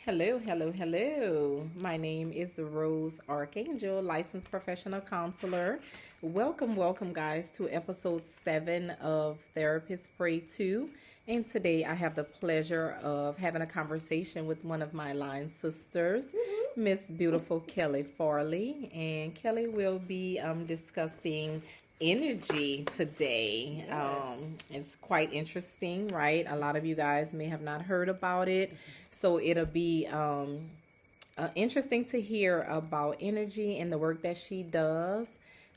Hello, hello, hello. My name is Rose Archangel, licensed professional counselor. Welcome, welcome, guys, to episode 7 of Therapist Pray 2. And today I have the pleasure of having a conversation with one of my line sisters, Miss Beautiful Kelly Farley. And Kelly will be discussing energy today. It's quite interesting, right? A lot of you guys may have not heard about it. So it'll be interesting to hear about energy and the work that she does.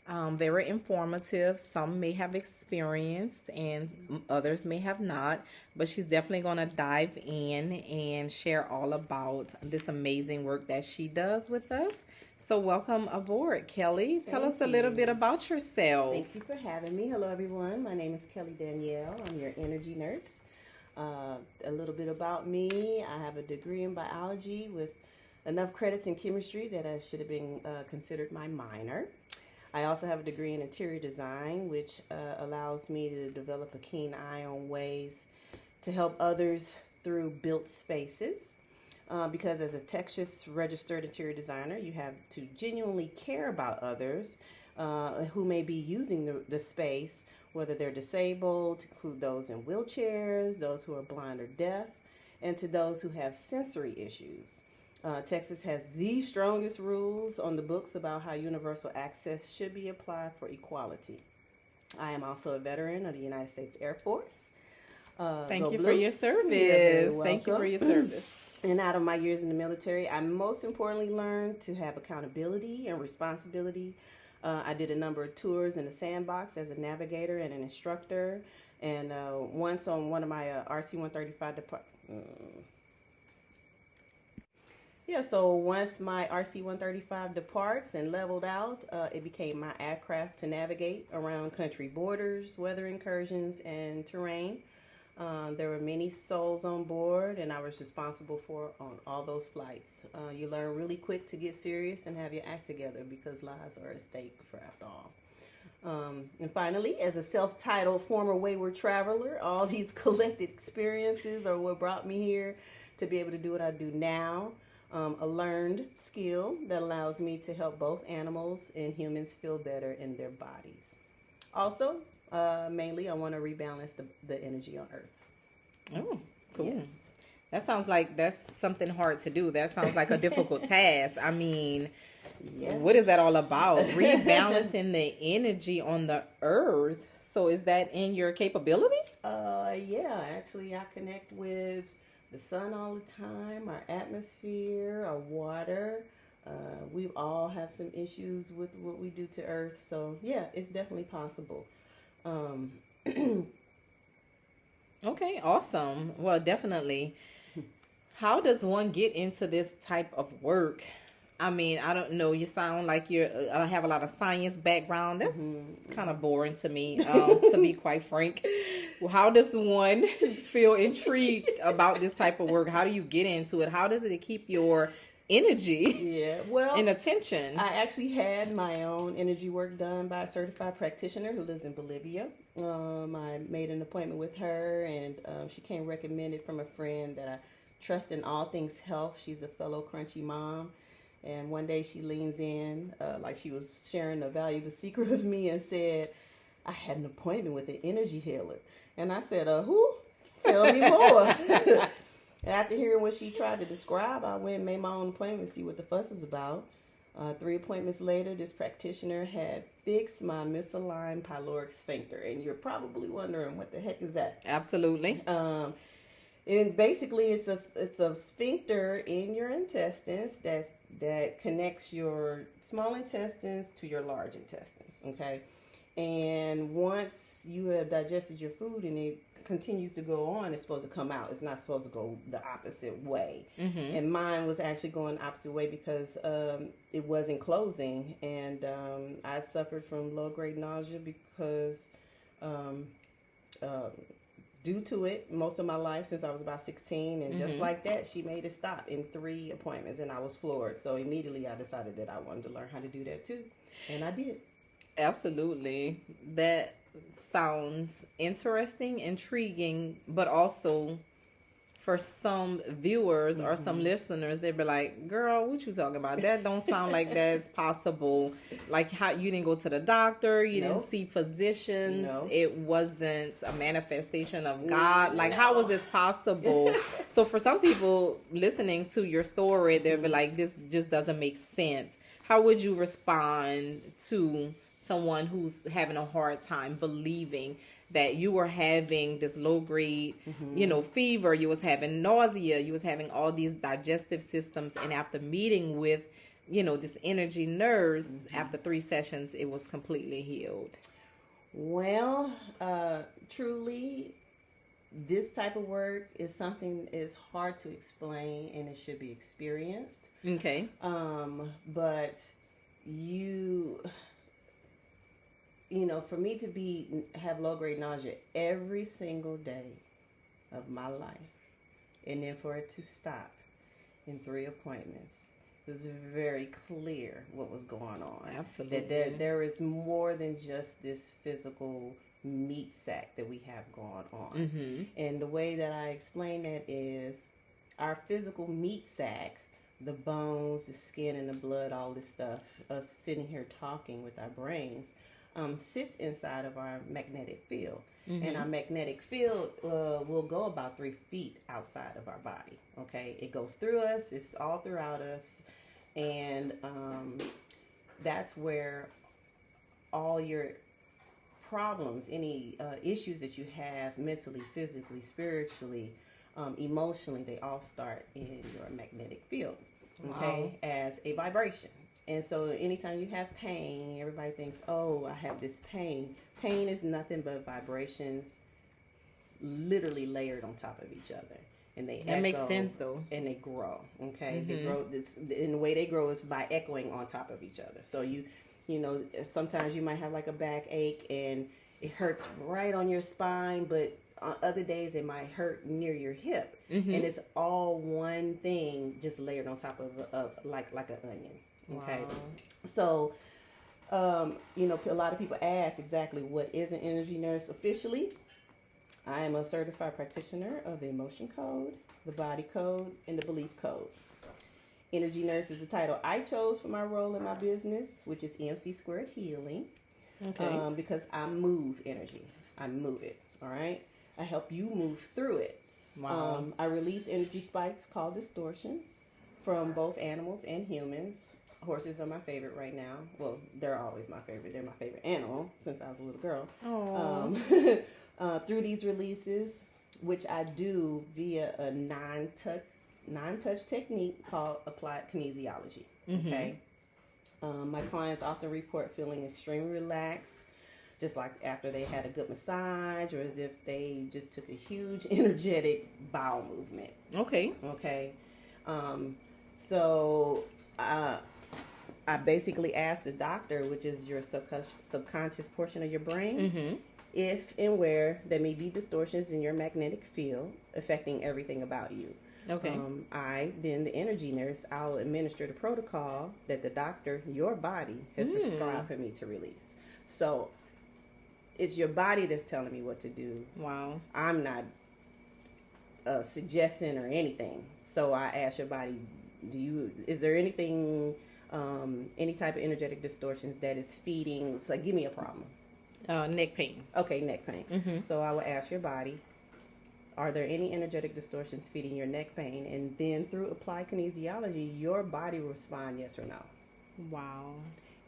Very informative. Some may have experienced and others may have not, but she's definitely going to dive in and share all about this amazing work that she does with us. So welcome aboard, Kelly. Tell us a little bit about yourself. Thank you for having me. Hello, everyone. My name is Kelly Danielle. I'm your energy nurse. A little bit about me. I have a degree in biology with enough credits in chemistry that I should have been considered my minor. I also have a degree in interior design, which allows me to develop a keen eye on ways to help others through built spaces. Because as a Texas registered interior designer, you have to genuinely care about others who may be using the space, whether they're disabled, to include those in wheelchairs, those who are blind or deaf, and to those who have sensory issues. Texas has the strongest rules on the books about how universal access should be applied for equality. I am also a veteran of the United States Air Force. Thank you for your service. Thank you for your service. And out of my years in the military, I most importantly learned to have accountability and responsibility. I did a number of tours in the sandbox as a navigator and an instructor. And once on one of my RC-135 so once my RC-135 departs and leveled out, it became my aircraft to navigate around country borders, weather incursions, and terrain. There were many souls on board, and I was responsible for on all those flights. You learn really quick to get serious and have your act together because lives are at stake for after all. And finally, as a self-titled former wayward traveler, all these collected experiences are what brought me here to be able to do what I do now. A learned skill that allows me to help both animals and humans feel better in their bodies. Also, mainly, I want to rebalance the energy on Earth. Oh, cool. Yes. That sounds like that's something hard to do. That sounds like a difficult task. I mean, what is that all about? Rebalancing the energy on the Earth. So is that in your capability? Yeah. Actually, I connect with the sun all the time, our atmosphere, our water. We all have some issues with what we do to Earth. So, yeah, it's definitely possible. Okay, awesome. Well, definitely. How does one get into this type of work? I mean, I don't know. You sound like you have a lot of science background. That's kind of boring to me, to be quite frank. Well, how does one feel intrigued about this type of work? How do you get into it? How does it keep your energy and attention? I actually had my own energy work done by a certified practitioner who lives in Bolivia. I made an appointment with her, and she came recommended from a friend that I trust in all things health. She's a fellow crunchy mom. And one day she leans in, like she was sharing a valuable secret with me, and said, I had an appointment with an energy healer. And I said, who? Tell me more. After hearing what she tried to describe, I went and made my own appointment to see what the fuss was about. 3 appointments later, this practitioner had fixed my misaligned pyloric sphincter. And you're probably wondering, what the heck is that? Absolutely. And basically, it's a sphincter in your intestines that connects your small intestines to your large intestines, okay? And once you have digested your food and it continues to go on, it's supposed to come out. It's not supposed to go the opposite way. Mm-hmm. And mine was actually going the opposite way because it wasn't closing. And I suffered from low-grade nausea because due to it most of my life since I was about 16. And just like that, she made it stop in 3 appointments, and I was floored. So immediately I decided that I wanted to learn how to do that too. And I did. Absolutely. That sounds interesting, intriguing, but also for some viewers or some listeners, they'd be like, girl, what you talking about? That don't sound like that's possible. Like, how you didn't go to the doctor, you didn't see physicians, it wasn't a manifestation of God. Like, how was this possible? So for some people listening to your story, they'll be like, this just doesn't make sense. How would you respond to someone who's having a hard time believing that you were having this low grade, fever, you was having nausea, you was having all these digestive systems, and after meeting with, this energy nurse, after 3 sessions, it was completely healed? Well, truly, this type of work is something is hard to explain, and it should be experienced. Okay. But for me to have low grade nausea every single day of my life, and then for it to stop in 3 appointments, it was very clear what was going on. Absolutely. That there is more than just this physical meat sack that we have going on. And the way that I explain that is our physical meat sack, the bones, the skin, and the blood, all this stuff, us sitting here talking with our brains, sits inside of our magnetic field. And our magnetic field will go about 3 feet outside of our body. Okay, it goes through us, it's all throughout us, and that's where all your problems, any issues that you have mentally, physically, spiritually, emotionally, they all start in your magnetic field, okay, as a vibration. And so anytime you have pain, everybody thinks, oh, I have this pain. Pain is nothing but vibrations literally layered on top of each other. And they that makes sense, though. And they grow, okay? They grow, and the way they grow is by echoing on top of each other. So sometimes you might have like a backache and it hurts right on your spine, but on other days it might hurt near your hip. And it's all one thing just layered on top of like an onion. Okay. Wow. So, a lot of people ask exactly what is an energy nurse officially. I am a certified practitioner of the emotion code, the body code, and the belief code. Energy nurse is the title I chose for my role in my business, which is EMC Squared Healing. Okay. Because I move energy. I move it. All right. I help you move through it. Wow. I release energy spikes called distortions from both animals and humans. Horses are my favorite right now. Well, they're always my favorite. They're my favorite animal since I was a little girl. Through these releases, which I do via a non-touch technique called applied kinesiology. Okay. My clients often report feeling extremely relaxed, just like after they had a good massage, or as if they just took a huge energetic bowel movement. Okay. Okay. So I basically asked the doctor, which is your subconscious portion of your brain, if and where there may be distortions in your magnetic field affecting everything about you. Okay. Then the energy nurse, I'll administer the protocol that the doctor, your body, has prescribed for me to release. So it's your body that's telling me what to do. Wow. I'm not suggesting or anything. So I ask your body, is there anything, any type of energetic distortions that is feeding? It's like, give me a problem. Neck pain. Okay, neck pain. So I will ask your body, are there any energetic distortions feeding your neck pain? And then through applied kinesiology, your body will respond yes or no. Wow.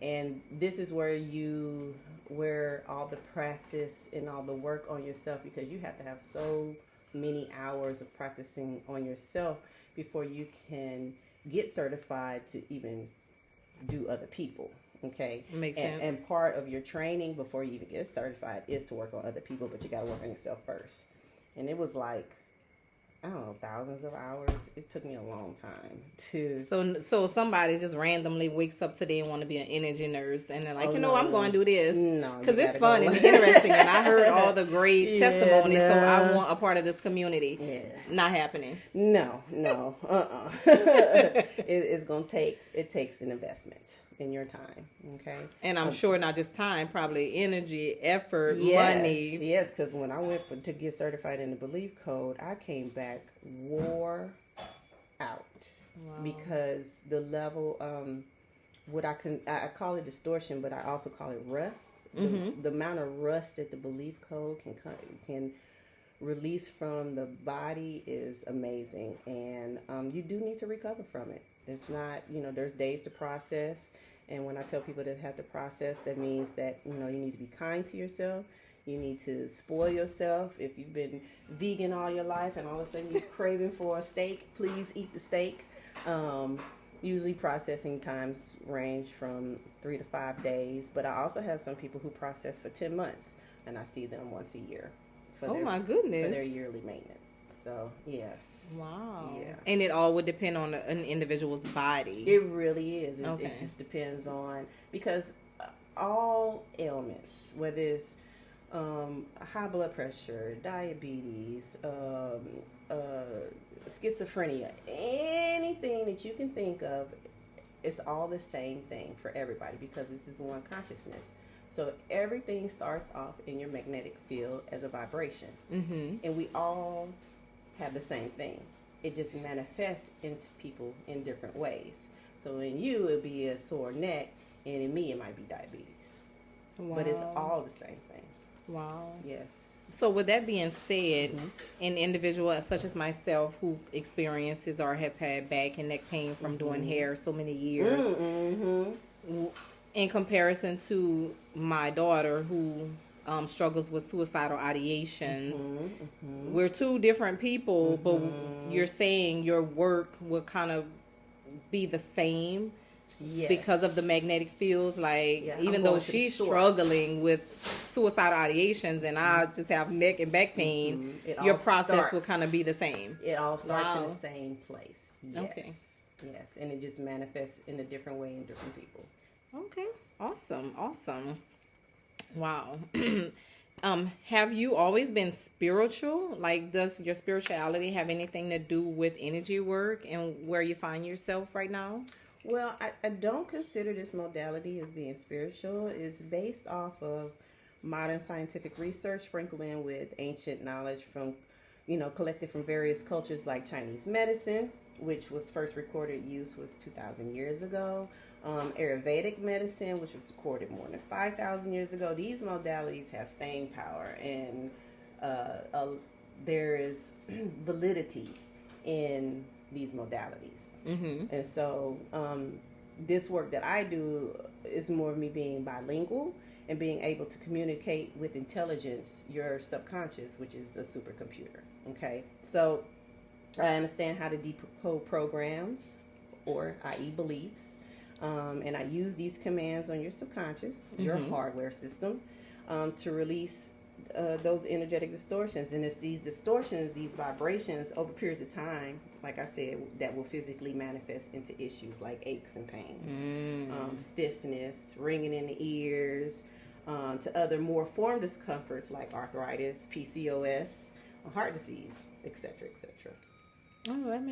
And this is where all the practice and all the work on yourself, because you have to have so many hours of practicing on yourself before you can get certified to even do other people. Okay. Makes sense. And part of your training before you even get certified is to work on other people, but you got to work on yourself first. And it was like, I don't know, thousands of hours. It took me a long time to. So somebody just randomly wakes up today and want to be an energy nurse, and they're like, I'm going to do this. No, because it's fun and interesting, and I heard all the great testimonies, so I want a part of this community. Yeah. Not happening. No. It takes an investment. in your time. Okay. And I'm sure not just time, probably energy, effort, Yes, money. yes, because when I went to get certified in the Belief Code, I came back wore out. Wow. Because the level, I call it distortion, but I also call it rust. The amount of rust that the Belief Code can release from the body is amazing, and you do need to recover from it. It's not, there's days to process, and when I tell people to have to process, that means that, you need to be kind to yourself. You need to spoil yourself. If you've been vegan all your life and all of a sudden you're craving for a steak, please eat the steak. Usually processing times range from 3 to 5 days, but I also have some people who process for 10 months, and I see them once a year. My goodness. For their yearly maintenance. So, yes. Wow. Yeah. And it all would depend on an individual's body. It really is. Okay. It just depends on, because all ailments, whether it's high blood pressure, diabetes, schizophrenia, anything that you can think of, it's all the same thing for everybody, because this is one consciousness. So everything starts off in your magnetic field as a vibration. And we all have the same thing. It just manifests into people in different ways. So in you, it'll be a sore neck, and in me, it might be diabetes. Wow. But it's all the same thing. Wow. Yes. So with that being said, an individual such as myself who experiences or has had back and neck pain from doing hair so many years, in comparison to my daughter who struggles with suicidal ideations, we're two different people, but you're saying your work will kind of be the same. Yes. Because of the magnetic fields, even though she's struggling with suicidal ideations and I just have neck and back pain, your process will kind of be the same. It all starts in the same place. Yes. Okay. Yes, and it just manifests in a different way in different people. Okay. Awesome. Wow. Have you always been spiritual? Does your spirituality have anything to do with energy work and where you find yourself right now? Well, I don't consider this modality as being spiritual. It's based off of modern scientific research sprinkled in with ancient knowledge from, collected from various cultures like Chinese medicine, which was first recorded use was 2,000 years ago. Ayurvedic medicine, which was recorded more than 5,000 years ago. These modalities have staying power, and there is validity in these modalities. And so this work that I do is more of me being bilingual and being able to communicate with intelligence, your subconscious, which is a supercomputer. Okay, so I understand how to decode programs, or i.e. beliefs, and I use these commands on your subconscious, your hardware system, to release those energetic distortions. And it's these distortions, these vibrations over periods of time, like I said, that will physically manifest into issues like aches and pains, stiffness, ringing in the ears, to other more form discomforts like arthritis, PCOS, heart disease, etc., etc. Oh, that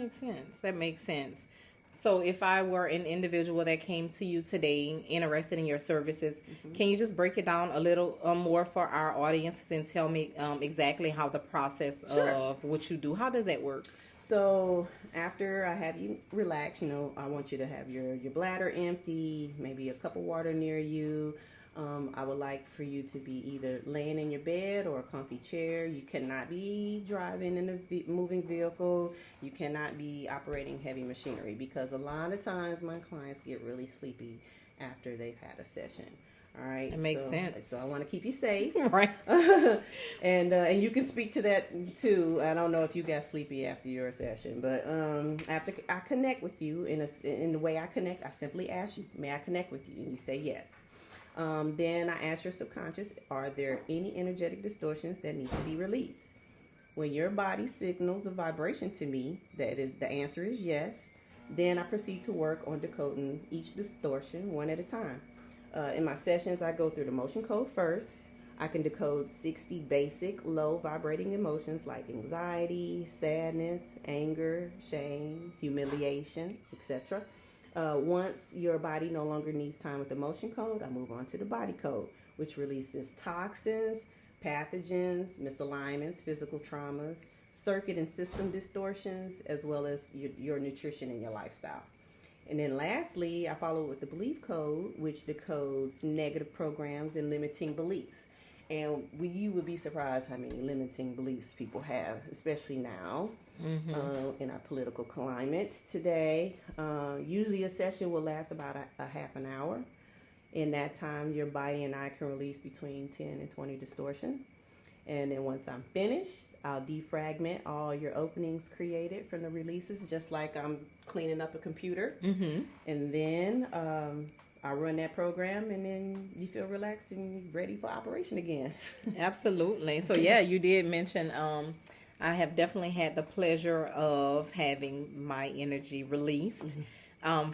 makes sense. So if I were an individual that came to you today interested in your services, can you just break it down a little more for our audiences and tell me exactly how the process of what you do, how does that work? So after I have you relax, I want you to have your bladder empty, maybe a cup of water near you. I would like for you to be either laying in your bed or a comfy chair. You cannot be driving in a moving vehicle. You cannot be operating heavy machinery, because a lot of times my clients get really sleepy after they've had a session. All right, it makes sense. So I want to keep you safe, right? and you can speak to that too. I don't know if you got sleepy after your session, but after I connect with you in the way I connect, I simply ask you, "May I connect with you?" And you say yes. Then I ask your subconscious, are there any energetic distortions that need to be released? When your body signals a vibration to me, the answer is yes. Then I proceed to work on decoding each distortion one at a time. In my sessions, I go through the motion code first. I can decode 60 basic low vibrating emotions like anxiety, sadness, anger, shame, humiliation, etc. Once your body no longer needs time with the motion code, I move on to the body code, which releases toxins, pathogens, misalignments, physical traumas, circuit and system distortions, as well as your nutrition and your lifestyle. And then lastly, I follow with the belief code, which decodes negative programs and limiting beliefs. And you would be surprised how many limiting beliefs people have, especially now in our political climate today. Usually a session will last about a half an hour. In that time, your body and I can release between 10 and 20 distortions. And then once I'm finished, I'll defragment all your openings created from the releases, just like I'm cleaning up a computer. And then I run that program, and then you feel relaxed and ready for operation again. Absolutely. So yeah, you did mention I have definitely had the pleasure of having my energy released.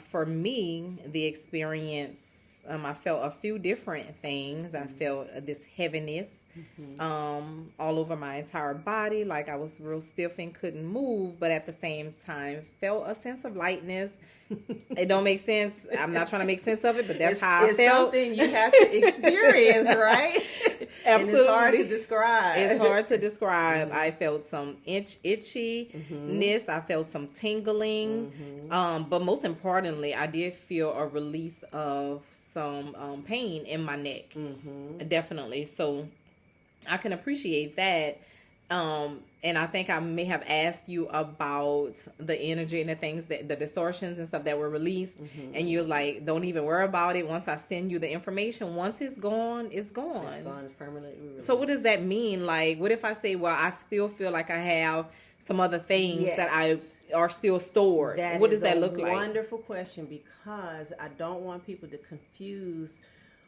For me, the experience, I felt a few different things. I felt this heaviness all over my entire body, like I was real stiff and couldn't move, but at the same time felt a sense of lightness. It don't make sense. I'm not trying to make sense of it, but that's how I felt. It's something you have to experience, right? Absolutely. And it's hard to describe. It's hard to describe. I felt some itchiness. I felt some tingling. But most importantly, I did feel a release of some pain in my neck. Definitely. So I can appreciate that. And I think I may have asked you about the energy and the things that the distortions and stuff that were released. And you're like, don't even worry about it. Once I send you the information, once it's gone, it's gone. It's gone. It's permanently released. So what does that mean? Like, what if I say, well, I still feel like I have some other things that I are still stored? What does that look like? Wonderful question, because I don't want people to confuse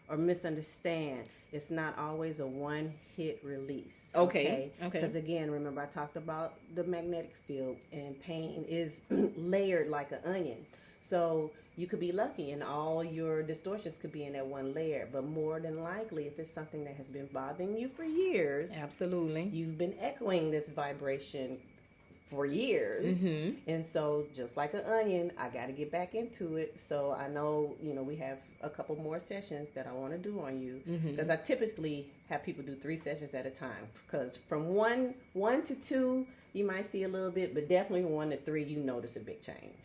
or misunderstand. It's not always a one-hit release. Okay. Because again, remember I talked about the magnetic field, and pain is layered like an onion. So you could be lucky and all your distortions could be in that one layer. But more than likely, if it's something that has been bothering you for years, absolutely, you've been echoing this vibration for years. And so just like an onion, I got to get back into it. So I know, we have a couple more sessions that I want to do on you, because I typically have people do 3 sessions at a time, because from one to 2 you might see a little bit, but definitely 1 to 3 you notice a big change.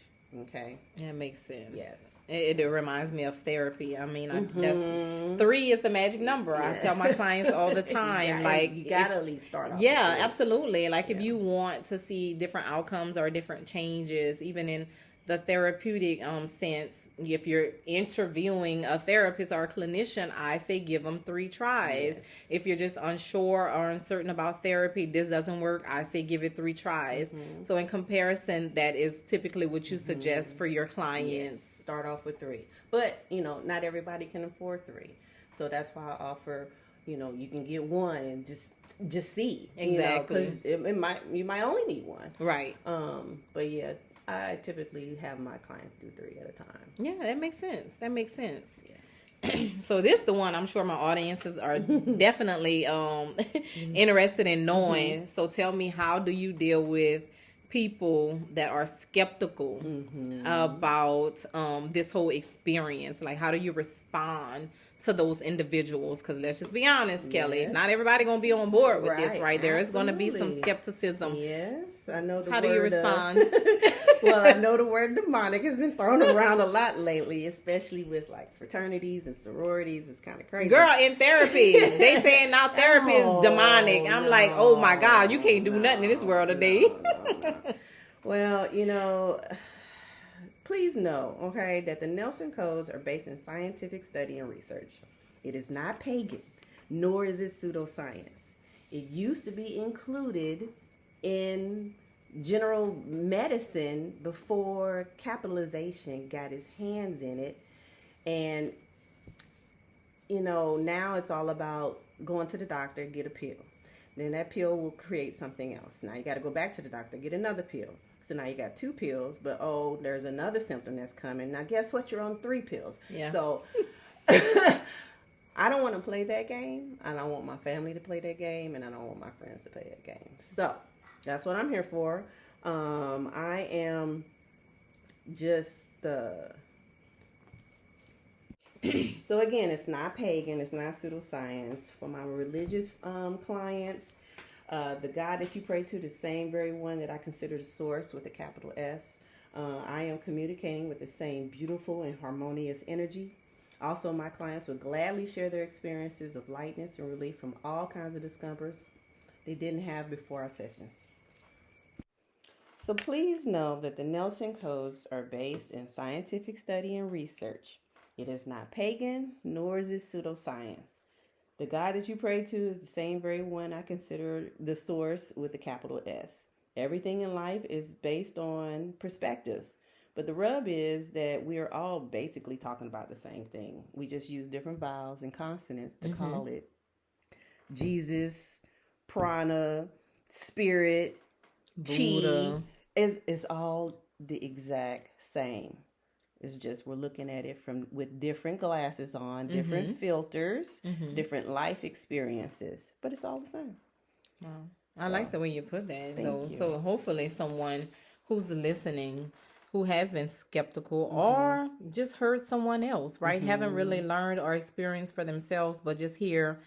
Okay, that makes sense. Yes. It reminds me of therapy. I mean, that's 3 is the magic number. I tell my clients all the time, you gotta at least start off. Yeah, absolutely. Like if you want to see different outcomes or different changes, even in the therapeutic sense, if you're interviewing a therapist or a clinician, I say give them 3 tries. Yes. If you're just unsure or uncertain about therapy, this doesn't work, I say give it 3 tries. So in comparison, that is typically what you suggest for your clients. Yes. Start off with 3. But, not everybody can afford 3. So that's why I offer, you can get 1 and just see. Exactly. Because you might only need 1. Right. But yeah, I typically have my clients do 3 at a time. Yeah, that makes sense. Yes. So this is the one I'm sure my audiences are definitely interested in knowing. So tell me, how do you deal with people that are skeptical about this whole experience? Like, how do you respond to those individuals? Because let's just be honest, Kelly, not everybody gonna be on board with this, right? There is gonna be some skepticism. Yes, I know. How do you respond? Well, I know the word demonic has been thrown around a lot lately, especially with like fraternities and sororities. It's kind of crazy. Girl, in therapy, they saying now therapy is demonic. I'm like, oh my God, you can't do nothing in this world today. Well, please know, okay, that the Nelson codes are based in scientific study and research. It is not pagan, nor is it pseudoscience. It used to be included in general medicine before capitalization got its hands in it. And, now it's all about going to the doctor, get a pill. Then that pill will create something else. Now you got to go back to the doctor, get another pill. So now you got 2 pills, but there's another symptom that's coming. Now guess what? You're on 3 pills. Yeah. So I don't want to play that game. I don't want my family to play that game, and I don't want my friends to play that game. So that's what I'm here for. I am just the So again, it's not pagan, it's not pseudoscience. For my religious clients, the God that you pray to, the same very one that I consider the source with a capital S. I am communicating with the same beautiful and harmonious energy. Also, my clients will gladly share their experiences of lightness and relief from all kinds of discomforts they didn't have before our sessions. So please know that the Nelson Codes are based in scientific study and research. It is not pagan, nor is it pseudoscience. The God that you pray to is the same very one I consider the source with the capital S. Everything in life is based on perspectives. But the rub is that we are all basically talking about the same thing. We just use different vowels and consonants to call it Jesus, prana, spirit, Buddha. chi. It's all the exact same. It's just we're looking at it from with different glasses on, different filters, different life experiences, but it's all the same. Wow. I like the way you put that, though. you. So hopefully someone who's listening who has been skeptical or just heard someone else, right? Haven't really learned or experienced for themselves, but just hear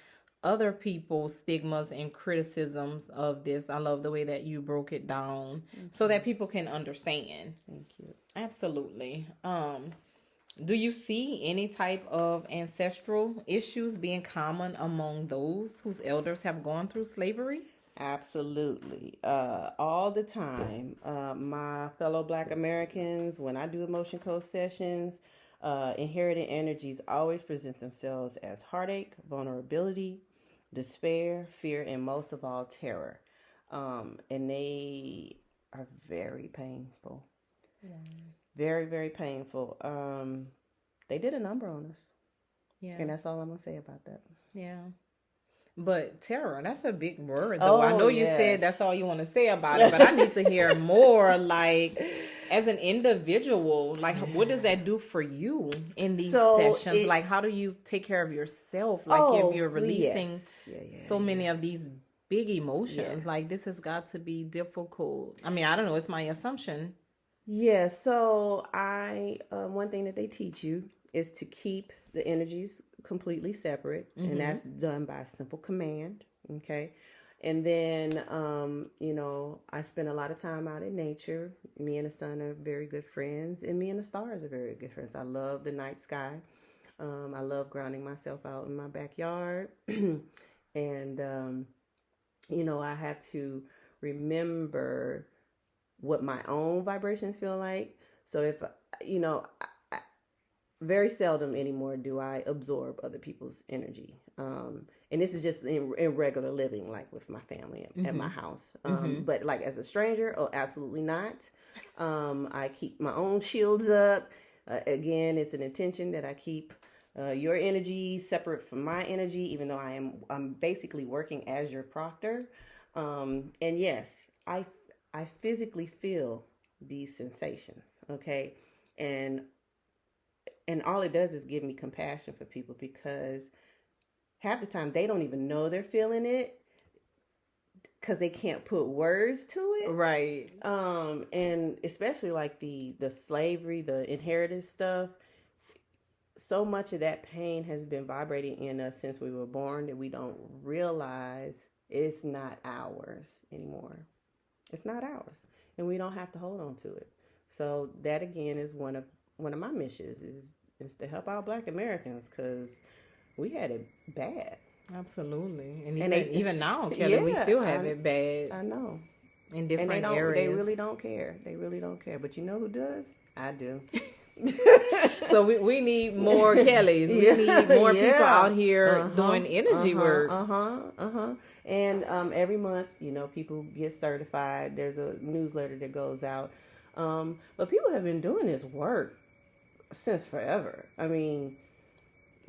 other people's stigmas and criticisms of this. I love the way that you broke it down so that people can understand. Thank you. Absolutely. Do you see any type of ancestral issues being common among those whose elders have gone through slavery? Absolutely. All the time. My fellow Black Americans, when I do emotion code sessions, inherited energies always present themselves as heartache, vulnerability, despair, fear, and most of all, terror. And they are very painful. Yeah. Very, very painful. They did a number on us. Yeah. And that's all I'm going to say about that. Yeah. But terror, that's a big word, though. I know you said that's all you want to say about it, but I need to hear more, like, as an individual, like, what does that do for you in these sessions? Like, how do you take care of yourself? Like, if you're releasing so many of these big emotions, like, this has got to be difficult. I mean, I don't know. It's my assumption. Yeah, so one thing that they teach you is to keep the energies completely separate, and that's done by a simple command, okay? And then, I spend a lot of time out in nature. Me and the sun are very good friends, and me and the stars are very good friends. I love the night sky. I love grounding myself out in my backyard. And, I have to remember what my own vibrations feel like. So if, very seldom anymore do I absorb other people's energy. And this is just in regular living, like with my family at my house. But like as a stranger, absolutely not. I keep my own shields up. Again, it's an intention that I keep your energy separate from my energy, even though I'm basically working as your proctor. And yes, I physically feel these sensations, okay? And all it does is give me compassion for people, because half the time they don't even know they're feeling it because they can't put words to it. Right. And especially like the slavery, the inherited stuff, so much of that pain has been vibrating in us since we were born that we don't realize it's not ours anymore. It's not ours, and we don't have to hold on to it. So that again is one of my missions is to help out Black Americans, because we had it bad. Absolutely, and even now, Keli, we still have it bad. I know. In different areas, they really don't care. They really don't care. But you know who does? I do. So we need more Kellys. We need more people out here doing energy work. And every month, people get certified. There's a newsletter that goes out. But people have been doing this work since forever. I mean,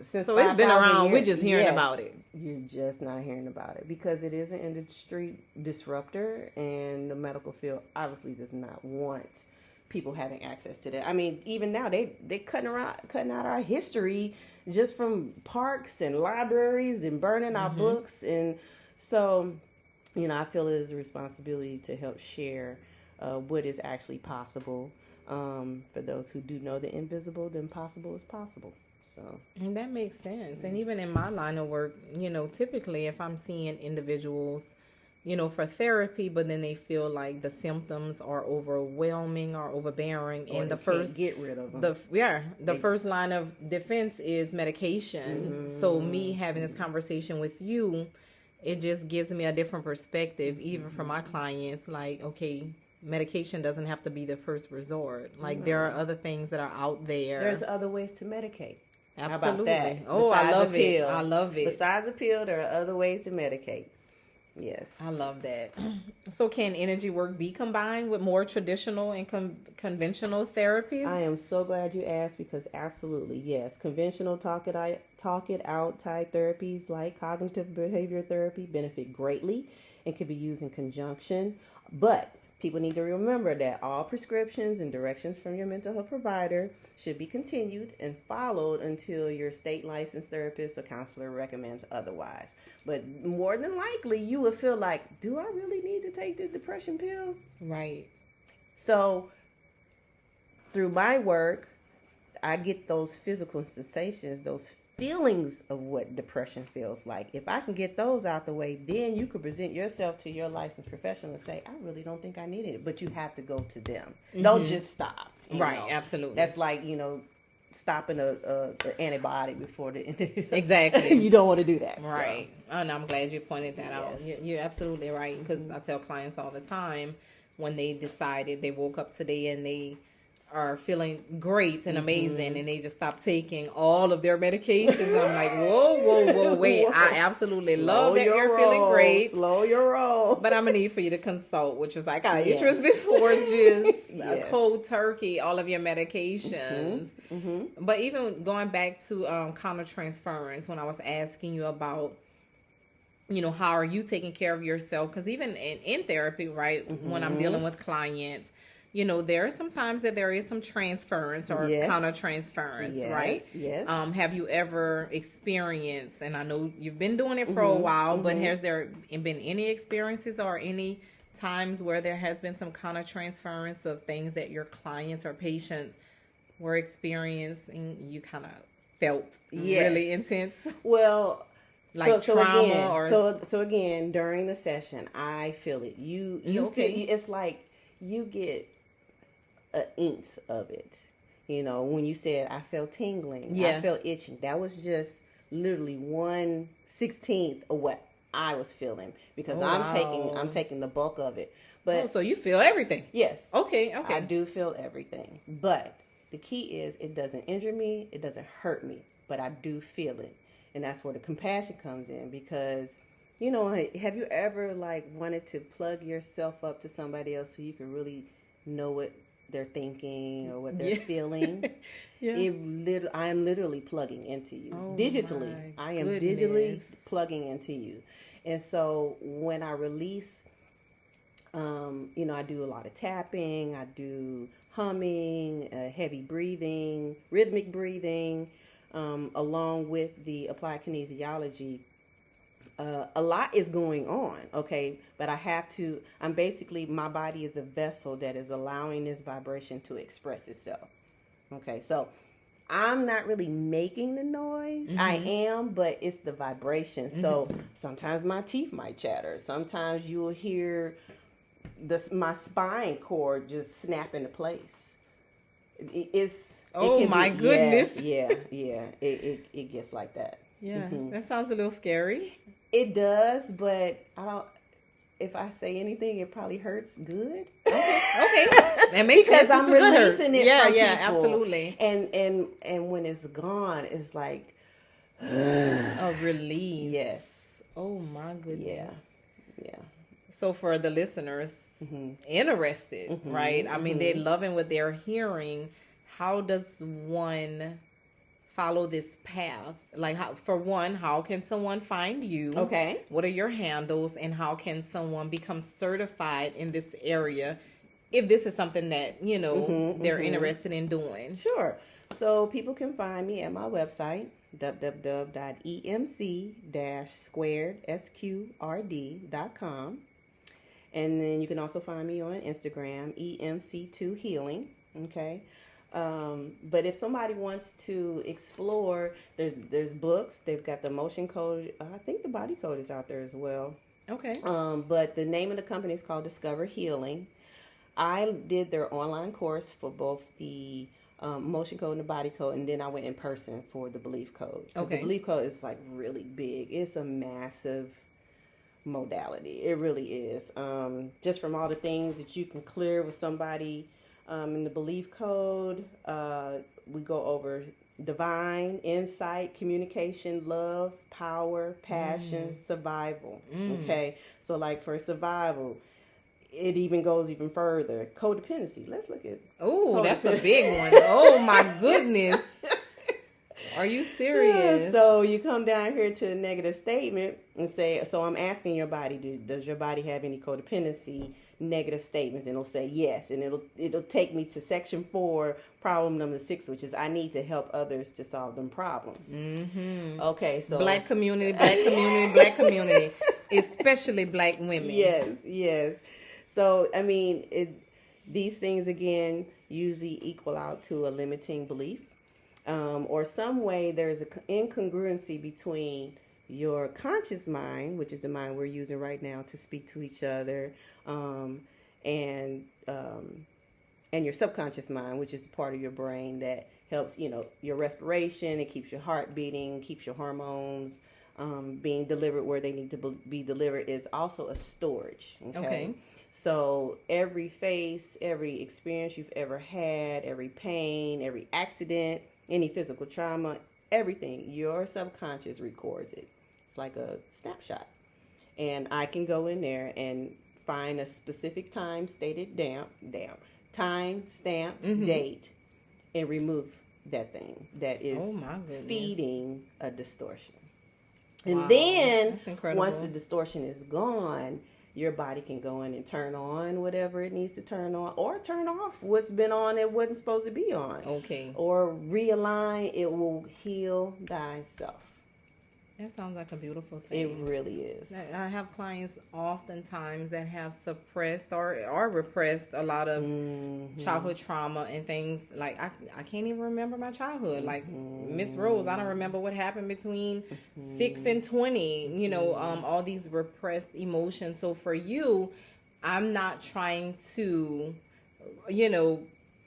since so it's been around. Years. We're just hearing about it. You're just not hearing about it because it is an industry disruptor, and the medical field obviously does not want people having access to that. I mean, even now they cutting out our history just from parks and libraries and burning our books. And so, I feel it is a responsibility to help share what is actually possible. For those who do know the invisible, then possible is possible. So And that makes sense. And even in my line of work, typically if I'm seeing individuals, for therapy, but then they feel like the symptoms are overwhelming or overbearing, or and they the first can't get rid of them. the first line of defense is medication. So me having this conversation with you, it just gives me a different perspective, even for my clients. Like, okay, medication doesn't have to be the first resort. Like, there are other things that are out there. There's other ways to medicate. Absolutely. How about that? Oh, Besides I love a it. pill. I love it. Besides a pill, there are other ways to medicate. Yes. I love that. So can energy work be combined with more traditional and conventional therapies? I am so glad you asked, because absolutely, yes. Conventional talk it out type therapies like cognitive behavior therapy benefit greatly and can be used in conjunction. But people need to remember that all prescriptions and directions from your mental health provider should be continued and followed until your state licensed therapist or counselor recommends otherwise. But more than likely, you will feel like, do I really need to take this depression pill? Right. So through my work, I get those physical sensations, those feelings of what depression feels like. If I can get those out the way, then you could present yourself to your licensed professional and say, I really don't think I need it. But you have to go to them. Don't just stop. Right, absolutely. That's like, stopping a antibiotic before the exactly. You don't want to do that. Right. So. And I'm glad you pointed that out. You're absolutely right, because I tell clients all the time, when they decided they woke up today and they are feeling great and amazing and they just stop taking all of their medications, I'm like, whoa, wait. I absolutely love that you're feeling great. Slow your roll. But I'm going to need for you to consult, which is like our interest before just cold turkey, all of your medications. But even going back to countertransference, when I was asking you about, how are you taking care of yourself? Because even in therapy, right, when I'm dealing with clients, there are some times that there is some transference or countertransference, right? Yes. Have you ever experienced, and I know you've been doing it for a while, but has there been any experiences or any times where there has been some countertransference of things that your clients or patients were experiencing, you kind of felt really intense? Well, like trauma so again, during the session, I feel it. You feel, it's like you get an inch of it. When you said I felt tingling, I felt itching. That was just literally 1/16 of what I was feeling, because I'm taking the bulk of it. But so you feel everything? Yes. Okay. I do feel everything. But the key is, it doesn't injure me, it doesn't hurt me, but I do feel it. And that's where the compassion comes in, because have you ever wanted to plug yourself up to somebody else so you can really know what they're thinking or what they're feeling? I am literally plugging into you digitally. I am digitally plugging into you. And so when I release, I do a lot of tapping, I do humming, heavy breathing, rhythmic breathing, along with the applied kinesiology. A lot is going on, okay? But I'm basically, my body is a vessel that is allowing this vibration to express itself. Okay, so I'm not really making the noise. I am, but it's the vibration. So sometimes my teeth might chatter. Sometimes you will hear my spine cord just snap into place. My goodness. Yeah. It gets like that. Yeah, that sounds a little scary. It does, but if I say anything, it probably hurts good. Okay. That makes because sense. I'm releasing it from people. Absolutely. And when it's gone, it's like a release. Yes. Oh my goodness. Yeah. So for the listeners interested, right? I mean, they're loving what they're hearing. How does one follow this path? Like, how can someone find you? Okay. What are your handles, and how can someone become certified in this area if this is something that, they're interested in doing? Sure. So people can find me at my website, www.emc-squared.com. And then you can also find me on Instagram, EMC2 Healing. Okay. But if somebody wants to explore, there's books. They've got the emotion code. I think the body code is out there as well. Okay. But the name of the company is called Discover Healing. I did their online course for both the motion code and the body code, and then I went in person for the belief code. Okay. The belief code is like really big. It's a massive modality. It really is. Just from all the things that you can clear with somebody in the belief code, we go over divine, insight, communication, love, power, passion, survival. Okay, so like for survival, it even goes even further. Codependency. Let's look at. Oh, that's a big one. Oh my goodness. Are you serious? Yeah, so you come down here to a negative statement and say, so I'm asking your body, does your body have any codependency negative statements? And it'll say yes. And it'll take me to section 4, problem number 6, which is I need to help others to solve them problems. Mm-hmm. Okay, so black community, black community, especially black women. Yes. So, I mean, these things, again, usually equal out to a limiting belief. Or some way there's an incongruency between your conscious mind, which is the mind we're using right now to speak to each other, and your subconscious mind, which is part of your brain that helps, your respiration. It keeps your heart beating, keeps your hormones being delivered where they need to be delivered. Is also a storage. Okay. So every face, every experience you've ever had, every pain, every accident, any physical trauma, everything, your subconscious records it. It's like a snapshot. And I can go in there and find a specific time stated time, stamp, date, and remove that thing that is feeding a distortion. And then once the distortion is gone, your body can go in and turn on whatever it needs to turn on, or turn off what's been on that wasn't supposed to be on. Okay. Or realign. It will heal thyself. That sounds like a beautiful thing. It really is. I have clients oftentimes that have suppressed or repressed a lot of childhood trauma and things. Like, I can't even remember my childhood. Like, Miss Rose, I don't remember what happened between 6 and 20, all these repressed emotions. So for you, I'm not trying to,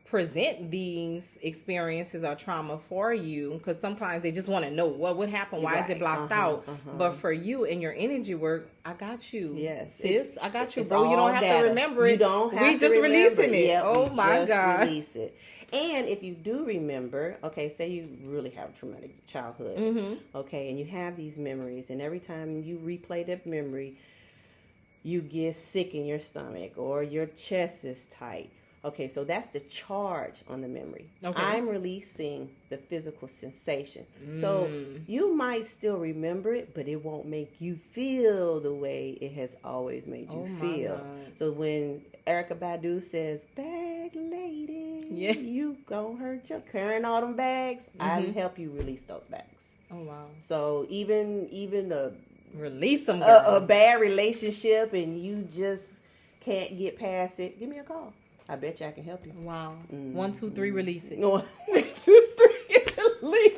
present these experiences or trauma for you, because sometimes they just want to know what happened, why is it blocked out. But for you and your energy work, I got you. Yes, sis, I got you, bro. You don't have to remember it. You don't have we to just remember releasing it. Oh my God. Release it. And if you do remember, okay, say you really have a traumatic childhood, okay, and you have these memories, and every time you replay that memory, you get sick in your stomach or your chest is tight. Okay, so that's the charge on the memory. Okay. I'm releasing the physical sensation. So you might still remember it, but it won't make you feel the way it has always made you feel. God. So when Erykah Badu says, bag lady, you gonna hurt your carrying all them bags, I'll help you release those bags. Oh, wow. So even release them, a bad relationship and you just can't get past it, give me a call. I bet you I can help you. Wow. 1, 2, 3, release it. 1, 2, 3, release.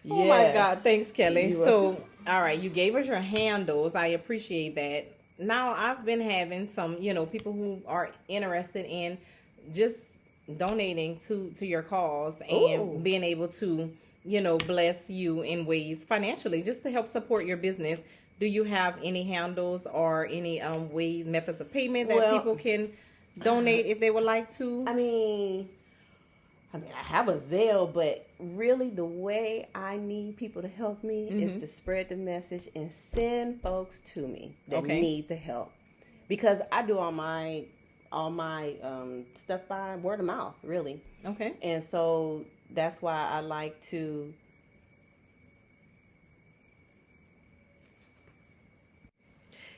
Oh my God. Thanks, Kelly. So, all right, you gave us your handles. I appreciate that. Now, I've been having some, people who are interested in just donating to your cause and being able to, bless you in ways financially, just to help support your business. Do you have any handles or any ways, methods of payment that people can donate if they would like to? I mean, I have a Zelle, but really the way I need people to help me is to spread the message and send folks to me that need the help, because I do all my stuff by word of mouth, really. Okay. And so that's why I like to.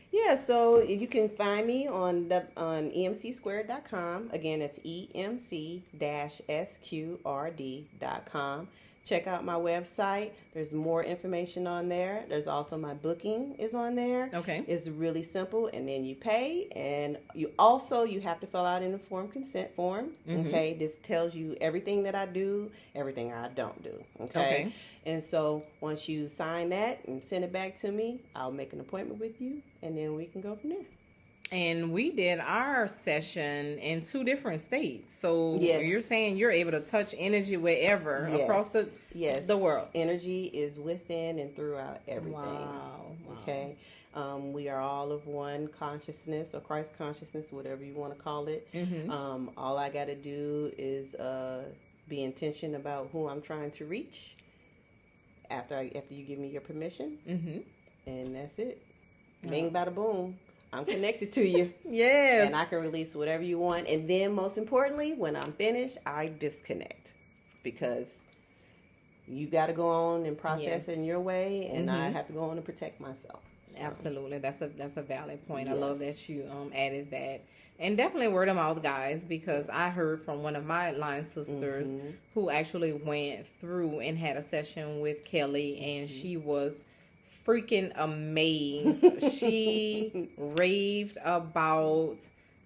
Yeah, so you can find me on emcsquared.com. Again, it's emc-sqrd.com. check out my website. There's more information on there. There's also my booking is on there. Okay. It's really simple, and then you pay, and you have to fill out an informed consent form. Okay, this tells you everything that I do, everything I don't do. Okay. And so once you sign that and send it back to me, I'll make an appointment with you, and then we can go from there. And we did our session in 2 different states. So you're saying you're able to touch energy wherever across the world. Energy is within and throughout everything. Wow. Okay. We are all of one consciousness or Christ consciousness, whatever you want to call it. All I got to do is be intention about who I'm trying to reach after you give me your permission. And that's it. Bing, bada, boom. I'm connected to you. Yes. And I can release whatever you want. And then most importantly, when I'm finished, I disconnect. Because you got to go on and process in your way. And I have to go on and protect myself. So. Absolutely. That's a valid point. Yes. I love that you added that. And definitely word of mouth, guys, because I heard from one of my line sisters who actually went through and had a session with Keli, and she was freaking amazed. She raved about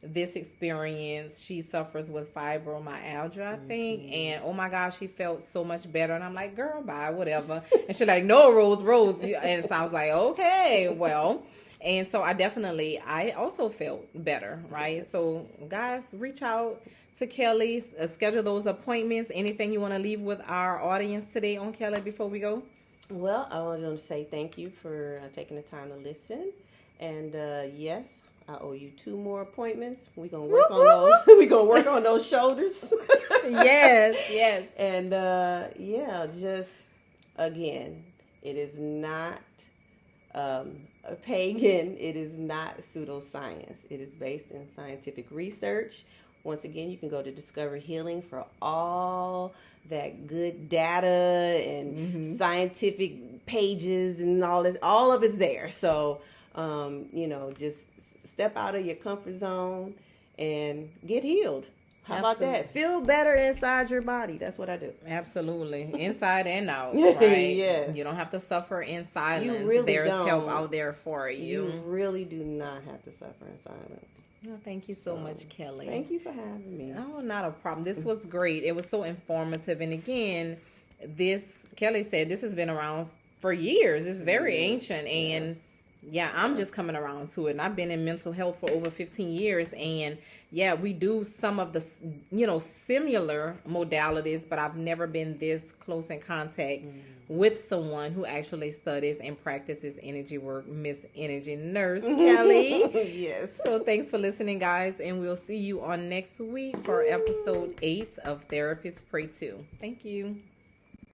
this experience. She suffers with fibromyalgia, I think, and oh my gosh, she felt so much better. And I'm like, girl, bye, whatever. And she's like, no, Rose. And so I was like, okay, well. And so I also felt better, right? Yes. So guys, reach out to Keli, schedule those appointments. Anything you want to leave with our audience today on Keli before we go? Well, I want to say thank you for taking the time to listen. And yes, I owe you 2 more appointments. We're going to work on those. We're going to work on those shoulders. Yes. And just again, it is not a pagan. It is not pseudoscience. It is based in scientific research. Once again, you can go to Discover Healing for all that good data and scientific pages and all this. All of it's there. So, just step out of your comfort zone and get healed. How about that? Feel better inside your body. That's what I do. Absolutely. Inside and out, right? Yes. You don't have to suffer in silence. You really There's don't. help out there for you. You really do not have to suffer in silence. Well, thank you so much, Keli. Thank you for having me. Oh, not a problem. This was great. It was so informative. And again, Keli said, this has been around for years. It's very ancient. And I'm just coming around to it. And I've been in mental health for over 15 years. And we do some of the, similar modalities, but I've never been this close in contact with someone who actually studies and practices energy work, Miss Energy Nurse Keli. Yes. So thanks for listening, guys. And we'll see you on next week for episode 8 of Therapists Pray 2. Thank you.